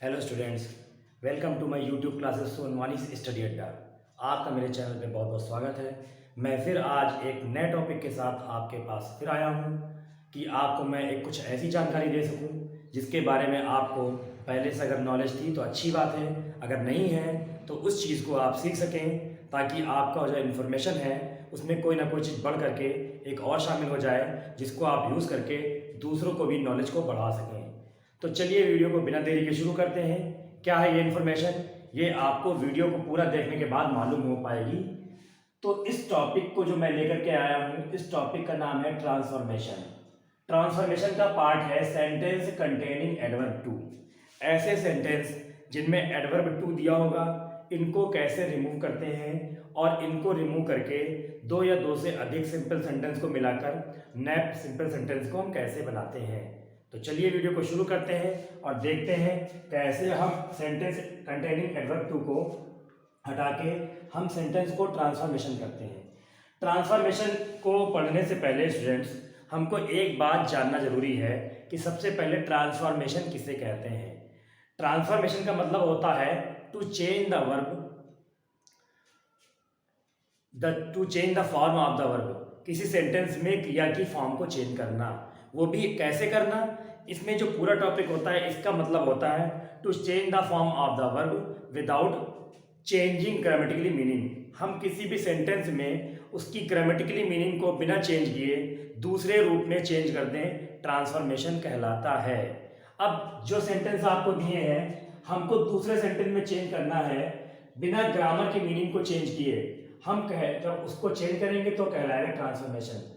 Hello students, welcome to my YouTube classes Sonwani study Adda. आपका मेरे channel पे बहुत बहुत स्वागत है। मैं फिर आज एक नए टॉपिक के साथ आपके पास फिर आया हूँ कि आपको मैं एक कुछ ऐसी जानकारी दे सकूँ जिसके बारे में आपको पहले से अगर नॉलेज थी तो अच्छी बात है, अगर नहीं है तो उस चीज़ को आप सीख सकें, ताकि आपका जो इन्फॉर्मेशन है उसमें कोई ना कोई चीज़ बढ़ करके एक और शामिल हो जाए, जिसको आप यूज़ करके दूसरों को भी नॉलेज को बढ़ा सकें। तो चलिए वीडियो को बिना देरी के शुरू करते हैं। क्या है ये इन्फॉर्मेशन, ये आपको वीडियो को पूरा देखने के बाद मालूम हो पाएगी। तो इस टॉपिक को जो मैं लेकर के आया हूँ, इस टॉपिक का नाम है ट्रांसफॉर्मेशन। ट्रांसफॉर्मेशन का पार्ट है सेंटेंस कंटेनिंग एडवर्ब टू। ऐसे सेंटेंस जिनमें एडवर्ब टू दिया होगा, इनको कैसे रिमूव करते हैं और इनको रिमूव करके दो या दो से अधिक सिंपल सेंटेंस को मिलाकर नए सिंपल सेंटेंस को हम कैसे बनाते हैं। तो चलिए वीडियो को शुरू करते हैं और देखते हैं कैसे हम सेंटेंस कंटेनिंग एडवर्ब टू को हटा के हम सेंटेंस को ट्रांसफॉर्मेशन करते हैं। ट्रांसफॉर्मेशन को पढ़ने से पहले स्टूडेंट्स, हमको एक बात जानना जरूरी है कि सबसे पहले ट्रांसफॉर्मेशन किसे कहते हैं। ट्रांसफॉर्मेशन का मतलब होता है to change the verb, to change the form of the verb. किसी सेंटेंस में क्रिया की फॉर्म को चेंज करना, वो भी कैसे करना। इसमें जो पूरा टॉपिक होता है इसका मतलब होता है to change the form of the verb without changing grammatically meaning. हम किसी भी सेंटेंस में उसकी ग्रामेटिकली मीनिंग को बिना चेंज किए दूसरे रूप में चेंज कर दें, ट्रांसफॉर्मेशन कहलाता है। अब जो सेंटेंस आपको दिए हैं, हमको दूसरे सेंटेंस में चेंज करना है बिना ग्रामर की मीनिंग को चेंज किए। हम कह जब उसको चेंज करेंगे तो कहलाएगा ट्रांसफॉर्मेशन।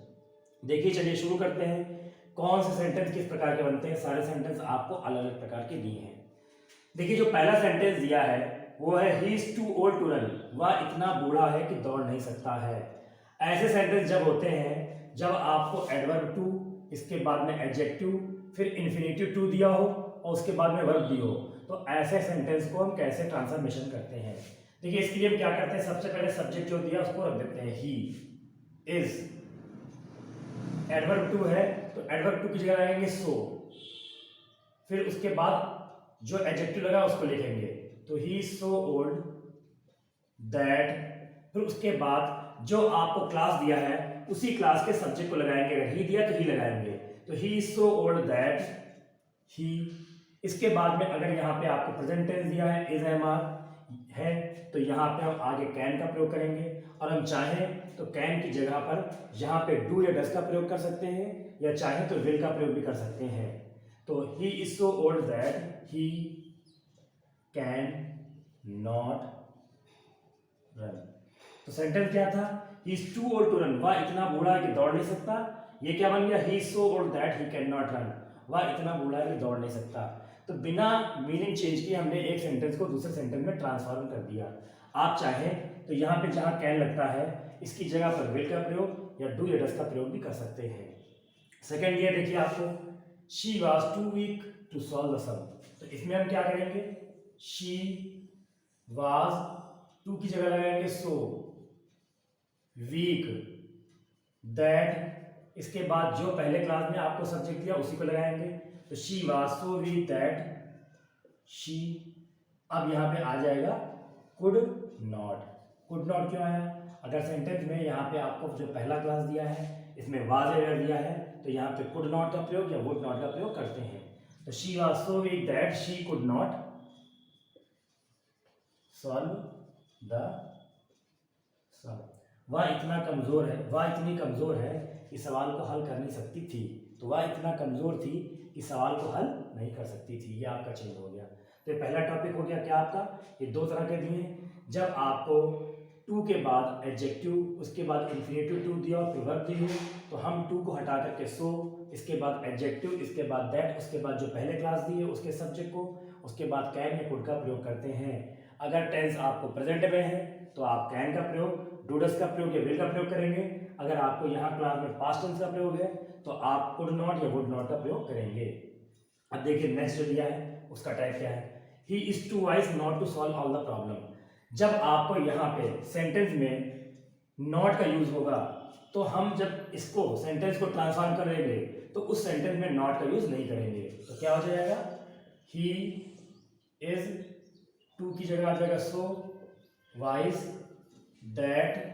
देखिए चलिए शुरू करते हैं। कौन से सेंटेंस किस प्रकार के बनते हैं, सारे सेंटेंस आपको अलग अलग प्रकार के दिए हैं। देखिए जो पहला सेंटेंस दिया है वो है he is too old to run. वह इतना बूढ़ा है कि दौड़ नहीं सकता है। ऐसे सेंटेंस जब होते हैं जब आपको एडवर्ब टू, इसके बाद में एडजेक्टिव, फिर इन्फिनेटिव टू दिया हो और उसके बाद में वर्ब दी हो, तो ऐसे सेंटेंस को हम कैसे ट्रांसफॉर्मेशन करते हैं। देखिए इसके लिए हम क्या करते हैं, सबसे पहले सब्जेक्ट जो दिया उसको रख देते हैं ही इज। एडवर्ब टू है तो एडवर्ब टू की जगह लगाएंगे सो, फिर उसके बाद जो एडजेक्टिव लगा उसको लिखेंगे, तो ही सो ओल्ड दैट। फिर उसके बाद जो आपको क्लास दिया है उसी क्लास के सब्जेक्ट को लगाएंगे। अगर ही दिया तो ही लगाएंगे, तो he is so old that ही। इसके बाद में अगर यहाँ पे आपको प्रेजेंट टेंस दिया है इज एम आर है, तो यहाँ पे हम आगे कैन का प्रयोग करेंगे, और हम चाहें तो कैन की जगह पर यहाँ पे डू या डस का प्रयोग कर सकते हैं, या चाहें तो विल का प्रयोग भी कर सकते हैं। तो he is so old that he can not run. तो सेंटेंस क्या था, he is too old to run. वह इतना बूढ़ा है कि दौड़ नहीं सकता। ये क्या बन गया, ही is so old that he can not run. वह इतना बूढ़ा है कि दौड़ नहीं सकता। तो बिना मीनिंग चेंज किए हमने एक सेंटेंस को दूसरे सेंटेंस में ट्रांसफॉर्म कर दिया। आप चाहें तो यहाँ पे जहाँ कैन लगता है इसकी जगह पर विल का प्रयोग या डू या डस का प्रयोग भी कर सकते हैं। सेकेंड ये देखिए आपको, she was too weak to solve the sum. तो इसमें हम क्या करेंगे, शी वॉज, टू की जगह लगाएंगे सो, वीक दैट, इसके बाद जो पहले क्लास में आपको सब्जेक्ट दिया उसी को लगाएंगे, तो she was so weak that she. अब यहाँ पे आ जाएगा कुड नॉट। कुड नॉट क्यों आया, अगर सेंटेंस में यहाँ पे आपको जो पहला क्लास दिया है इसमें वाज अगर दिया है तो यहाँ पे कुड नॉट का प्रयोग या वुड नॉट का प्रयोग करते हैं। तो she was so weak that she could not solve the sum. वह इतना कमजोर है, वह इतनी कमजोर है कि सवाल को हल कर नहीं सकती थी। तो वह इतना कमजोर थी कि सवाल को हल नहीं कर सकती थी। ये आपका चेंज हो गया। तो ये पहला टॉपिक हो गया क्या आपका, ये दो तरह के दिए हैं। जब आपको टू के बाद एडजेक्टिव, उसके बाद इन्फिनेटिव टू दिया और फिर वर्ब दी हो, तो हम टू को हटा करके सो, इसके बाद एडजेक्टिव, इसके बाद दैट, उसके बाद जो पहले क्लास दी है उसके सब्जेक्ट को, उसके बाद कैन या कुड का प्रयोग करते हैं। अगर टेंस आपको प्रेजेंट में है तो आप कैन का प्रयोग, डूडस का प्रयोग या विल का प्रयोग करेंगे। अगर आपको यहाँ क्लास में पास्ट टेंस का प्रयोग है तो आप कुड नॉट या वुड नॉट का प्रयोग करेंगे। अब देखिए नेक्स्ट जो दिया है उसका टाइप क्या है, he is too wise not to solve all the problem. जब आपको यहाँ पे सेंटेंस में नॉट का यूज होगा तो हम जब इसको सेंटेंस को ट्रांसफॉर्म करेंगे तो उस सेंटेंस में नॉट का यूज नहीं करेंगे। तो क्या हो जाएगा, ही इज, टू की जगह आ जाएगा सो, वाइज दैट,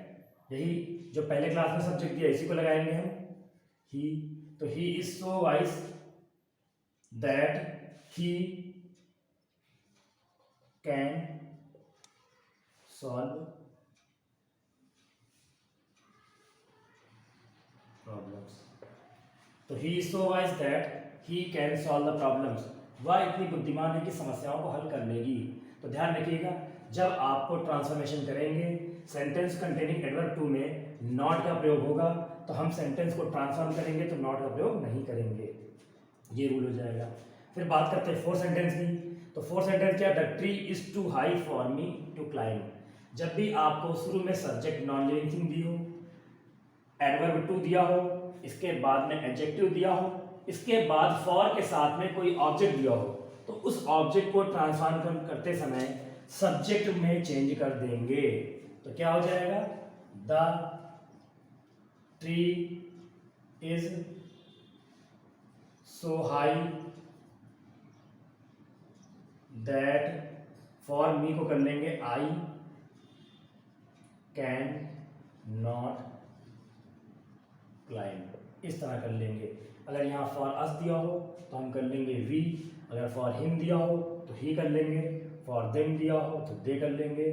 यही जो पहले क्लास में सब्जेक्ट दिया इसी को लगाएंगे हम, ही, तो he is so wise that he can solve problems. तो he is so wise that he can solve the problems, वह इतनी बुद्धिमान है कि समस्याओं को हल कर लेगी। तो ध्यान रखिएगा, जब आपको ट्रांसफॉर्मेशन करेंगे सेंटेंस कंटेनिंग एडवर्ब टू में नॉट का प्रयोग होगा, तो हम सेंटेंस को ट्रांसफॉर्म करेंगे तो नॉट का प्रयोग नहीं करेंगे, ये रूल हो जाएगा। फिर बात करते हैं फोर्थ सेंटेंस की। तो फोर्थ सेंटेंस क्या, the tree is too high for me to climb. जब भी आपको शुरू में सब्जेक्ट नॉन लिविंग थिंग दी हो, एडवर्ब टू दिया हो, इसके बाद में एडजेक्टिव दिया हो, इसके बाद फॉर के साथ में कोई ऑब्जेक्ट दिया हो, तो उस ऑब्जेक्ट को ट्रांसफॉर्म करते समय सब्जेक्ट में चेंज कर देंगे। तो क्या हो जाएगा, the tree is so high that, for me को कर लेंगे आई कैन नॉट क्लाइंब, इस तरह कर लेंगे। अगर यहाँ फॉर अस दिया हो तो हम कर लेंगे वी, अगर फॉर हिम दिया हो तो ही कर लेंगे, फॉर देम दिया हो तो दे कर लेंगे,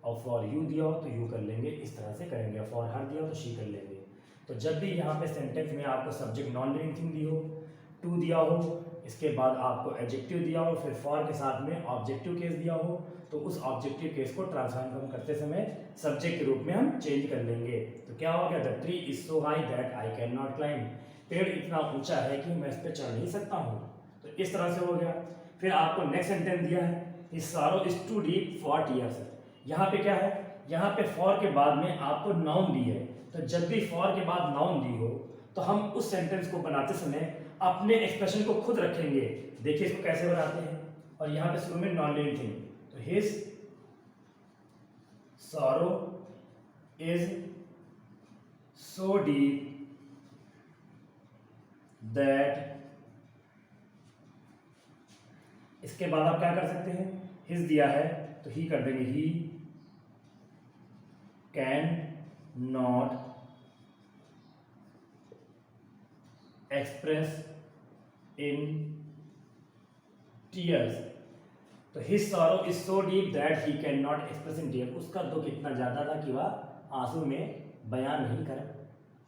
और फॉर यू दिया हो तो यू कर लेंगे, इस तरह से करेंगे। फॉर हर दिया हो तो शी कर लेंगे। तो जब भी यहाँ पे सेंटेंस में आपको सब्जेक्ट नॉन लिविंग थिंग दी हो, टू दिया हो, इसके बाद आपको एडजेक्टिव दिया हो, फिर फॉर के साथ में ऑब्जेक्टिव केस दिया हो, तो उस ऑब्जेक्टिव केस को ट्रांसफॉर्म करते समय सब्जेक्ट के रूप में हम चेंज कर लेंगे। तो क्या हो गया, the tree is so high that I can not climb. पेड़ इतना ऊंचा है कि मैं इस पर चढ़ नहीं सकता हूँ। तो इस तरह से हो गया। फिर आपको नेक्स्ट सेंटेंस दिया है, his sorrow is too deep for tears. यहाँ पे क्या है, यहाँ पे फॉर के बाद में आपको नाउन दी है। तो जब भी फॉर के बाद नाउन दी हो तो हम उस सेंटेंस को बनाते समय अपने एक्सप्रेशन को खुद रखेंगे। देखिए इसको कैसे बनाते हैं, और यहाँ पे शुरू में नॉन लिविंग थिंग, तो his sorrow is so deep that, इसके बाद आप क्या कर सकते हैं, हिज दिया है तो ही कर देंगे, he can not express in tears. तो his sorrow is so deep that he can not express in tear, उसका दुख इतना ज्यादा था कि वह आंसू में बयान नहीं कर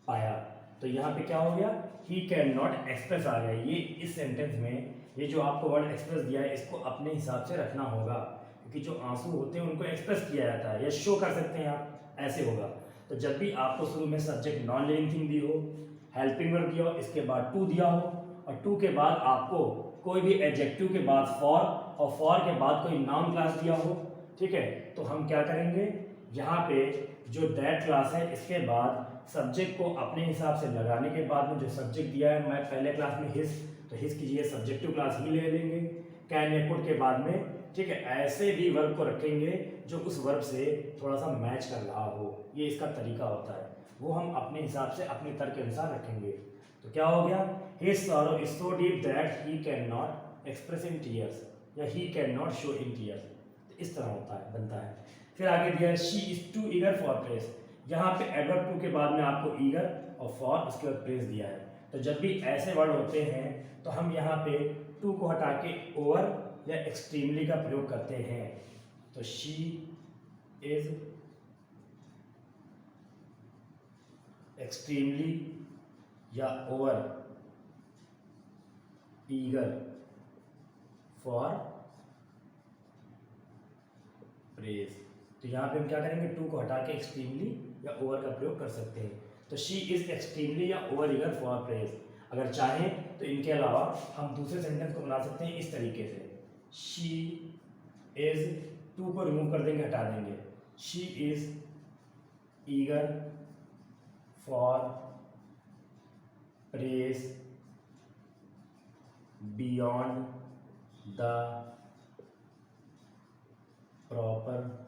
पाया। तो यहाँ पे क्या हो गया, ही कैन नॉट एक्सप्रेस आ गया। ये इस सेंटेंस में ये जो आपको वर्ड एक्सप्रेस दिया है इसको अपने हिसाब से रखना होगा, क्योंकि जो आंसू होते हैं उनको एक्सप्रेस किया जाता है या शो कर सकते हैं आप, ऐसे होगा। तो जब भी आपको शुरू में सब्जेक्ट नॉन लिविंग थिंग दी हो, हेल्पिंग वर्ब दिया हो, इसके बाद टू दिया हो, और टू के बाद आपको कोई भी एडजेक्टिव के बाद फॉर, और फॉर के बाद कोई नाउन क्लास दिया हो, ठीक है, तो हम क्या करेंगे, यहाँ पे जो दैट क्लास है इसके बाद सब्जेक्ट को अपने हिसाब से लगाने के बाद में जो सब्जेक्ट दिया है, मैं पहले क्लास में हिज, तो हिज की जगह सब्जेक्टिव क्लास ही ले लेंगे, कैन या कुड के बाद में, ठीक है। ऐसे भी वर्ब को रखेंगे जो उस वर्ब से थोड़ा सा मैच कर रहा हो, ये इसका तरीका होता है, वो हम अपने हिसाब से अपने तर्क के अनुसार रखेंगे। तो क्या हो गया, his sorrow is so deep that he can not express in tears, या he can not show in tears, तो इस तरह होता है, बनता है। फिर आगे दिया है she is too eager for press. यहाँ पे एडवर्ब टू के बाद में आपको ईगर और फॉर उसके बाद प्रेस दिया है। तो जब भी ऐसे वर्ड होते हैं तो हम यहाँ पे टू को हटा के ओवर या एक्सट्रीमली का प्रयोग करते हैं। तो शी इज एक्सट्रीमली या ओवर ईगर फॉर प्रेज। तो यहाँ पे हम क्या करेंगे, टू को हटा के एक्सट्रीमली या ओवर का प्रयोग कर सकते हैं। तो शी इज एक्सट्रीमली या ओवर ईगर फॉर प्रेज। अगर चाहें तो इनके अलावा हम दूसरे सेंटेंस को बना सकते हैं इस तरीके से, शी इज, टू को रिमूव कर देंगे, हटा देंगे, she is eager for praise beyond the proper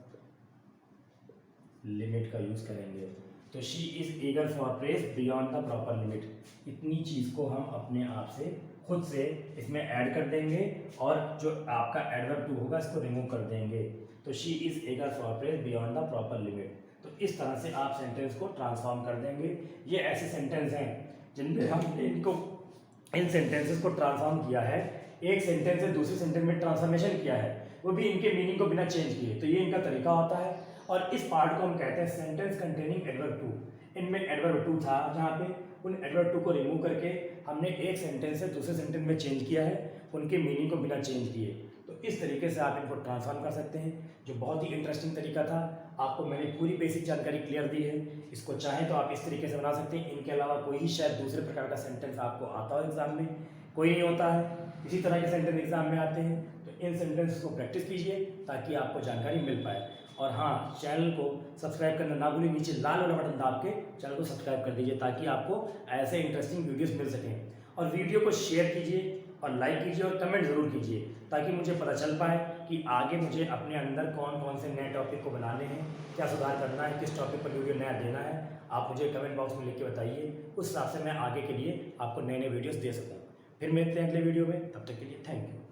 limit का यूज करेंगे। तो she is eager for praise beyond the proper limit. इतनी चीज़ को हम अपने आप से खुद से इसमें ऐड कर देंगे और जो आपका एडवर्ब टू होगा इसको रिमूव कर देंगे। तो she is eager for praise beyond the proper limit. तो इस तरह से आप सेंटेंस को ट्रांसफॉर्म कर देंगे। ये ऐसे सेंटेंस हैं जिनमें हमने इन सेंटेंसेस को ट्रांसफॉर्म किया है, एक सेंटेंस से दूसरे सेंटेंस में ट्रांसफॉर्मेशन किया है, वो भी इनके मीनिंग को बिना चेंज किए। तो ये इनका तरीका होता है और इस पार्ट को हम कहते हैं सेंटेंस कंटेनिंग एडवर्ब टू। इनमें एडवर्ब टू था जहाँ पे उन एडवर्ब टू को रिमूव करके हमने एक सेंटेंस से दूसरे सेंटेंस में चेंज किया है, उनके मीनिंग को बिना चेंज किए। तो इस तरीके से आप इनको ट्रांसफॉर्म कर सकते हैं, जो बहुत ही इंटरेस्टिंग तरीका था। आपको मैंने पूरी बेसिक जानकारी क्लियर दी है। इसको चाहें तो आप इस तरीके से बना सकते हैं। इनके अलावा कोई ही शायद दूसरे प्रकार का सेंटेंस आपको आता हो एग्जाम में, कोई नहीं होता है, इसी तरह के सेंटेंस एग्जाम में आते हैं। तो इन सेंटेंस को प्रैक्टिस कीजिए ताकि आपको जानकारी मिल पाए। और हाँ, चैनल को सब्सक्राइब करना ना भूलिए, नीचे लाल वाला बटन दाब के चैनल को सब्सक्राइब कर दीजिए ताकि आपको ऐसे इंटरेस्टिंग वीडियोस मिल सकें। और वीडियो को शेयर कीजिए और लाइक कीजिए और कमेंट ज़रूर कीजिए ताकि मुझे पता चल पाए कि आगे मुझे अपने अंदर कौन कौन से नए टॉपिक को बनाने हैं, क्या सुधार करना है, किस टॉपिक पर वीडियो नया देना है। आप मुझे कमेंट बॉक्स में लिख के बताइए, उस हिसाब से मैं आगे के लिए आपको नए नए वीडियोज़ दे सकूँ। फिर मिलते हैं अगले वीडियो में, तब तक के लिए थैंक यू।